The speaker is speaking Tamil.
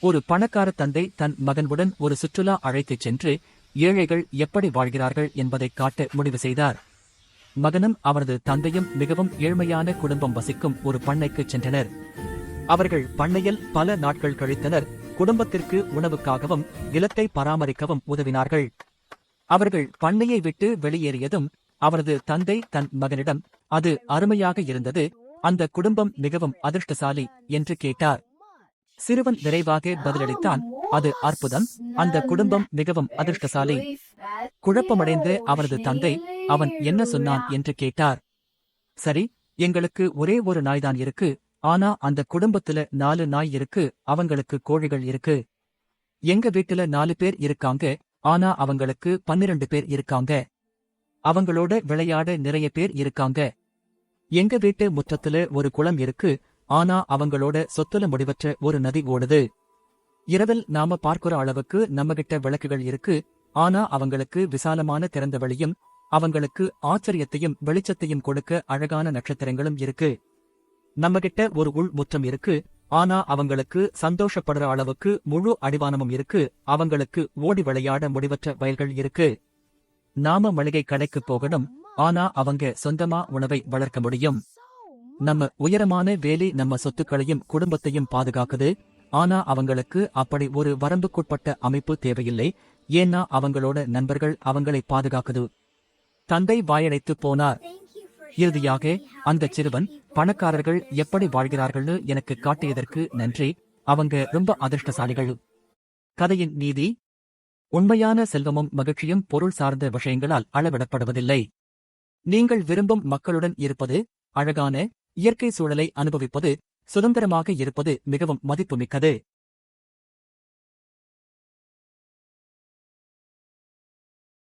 ஒரு பணக்கார தந்தை தன் மகனுடன் ஒரு சுற்றுலா அழைத்துச் சென்று ஏழைகள் எப்படி வாழ்கிறார்கள் என்பதைக் காட்ட முடிவு செய்தார். மகனும் அவரது தந்தையும் மிகவும் ஏழ்மையான குடும்பம் வசிக்கும் ஒரு பண்ணைக்குச் சென்றனர். அவர்கள் பண்ணையில் பல நாட்கள் கழித்தனர். குடும்பத்திற்கு உணவுக்காகவும் நிலத்தை பராமரிக்கவும் உதவினார்கள். அவர்கள் பண்ணையை விட்டு வெளியேறியதும் அவரது தந்தை தன் மகனிடம், அது அருமையாக இருந்தது, அந்த குடும்பம் மிகவும் அதிர்ஷ்டசாலி என்று கேட்டார். சிறுவன் விரைவாக பதிலளித்தான், அது அற்புதம், அந்த குடும்பம் மிகவும் அதிர்ஷ்டசாலி. குழப்பமடைந்த அவரது தந்தை, அவன் என்ன சொன்னான் என்று கேட்டார். சரி, எங்களுக்கு ஒரே ஒரு நாய்தான் இருக்கு, ஆனா அந்த குடும்பத்துல 4 நாய் இருக்கு, அவங்களுக்கு கோழிகள் இருக்கு. எங்க வீட்டுல 4 பேர் இருக்காங்க, ஆனா அவங்களுக்கு 12 பேர் இருக்காங்க. அவங்களோட விளையாட நிறைய பேர் இருக்காங்க. எங்க வீட்டு முற்றத்துல ஒரு குளம் இருக்கு, ஆனா அவங்களோட சொத்துல முடிவற்ற ஒரு நதி ஓடுது. இரவில் நாம பார்க்கிற அளவுக்கு நம்மகிட்ட விளக்குகள் இருக்கு, ஆனா அவங்களுக்கு விசாலமான திறந்த வெளியும், அவங்களுக்கு ஆச்சரியத்தையும் வெளிச்சத்தையும் கொடுக்க அழகான நட்சத்திரங்களும் இருக்கு. நம்மகிட்ட ஒரு உள் முற்றம் இருக்கு, ஆனா அவங்களுக்கு சந்தோஷப்படுற அளவுக்கு முழு அடிவானமும் இருக்கு, அவங்களுக்கு ஓடி விளையாட முடிவற்ற வயல்கள் இருக்கு. நாம மளிகை கடைக்கு போகணும், ஆனா அவங்க சொந்தமா உணவை வளர்க்க முடியும். நம்ம உயரமான வேலி நம்ம சொத்துக்களையும் குடும்பத்தையும் பாதுகாக்குது, ஆனா அவங்களுக்கு அப்படி ஒரு வரம்புக்குட்பட்ட அமைப்பு தேவையில்லை, ஏன்னா அவங்களோட நண்பர்கள் அவங்களை பாதுகாக்குது. தந்தை வாயடைத்து போனார். இறுதியாக அந்த சிறுவன், பணக்காரர்கள் எப்படி வாழ்கிறார்கள்னு எனக்கு காட்டியதற்கு நன்றி, அவங்க ரொம்ப அதிர்ஷ்டசாலிகள். கதையின் நீதி: உண்மையான செல்வமும் மகிழ்ச்சியும் பொருள் சார்ந்த விஷயங்களால் அளவிடப்படுவதில்லை. நீங்கள் விரும்பும் மக்களுடன் இருப்பது, அழகான இயற்கை சூழலை அனுபவிப்பது, சுதந்திரமாக இருப்பது மிகவும் மதிப்புமிக்கது.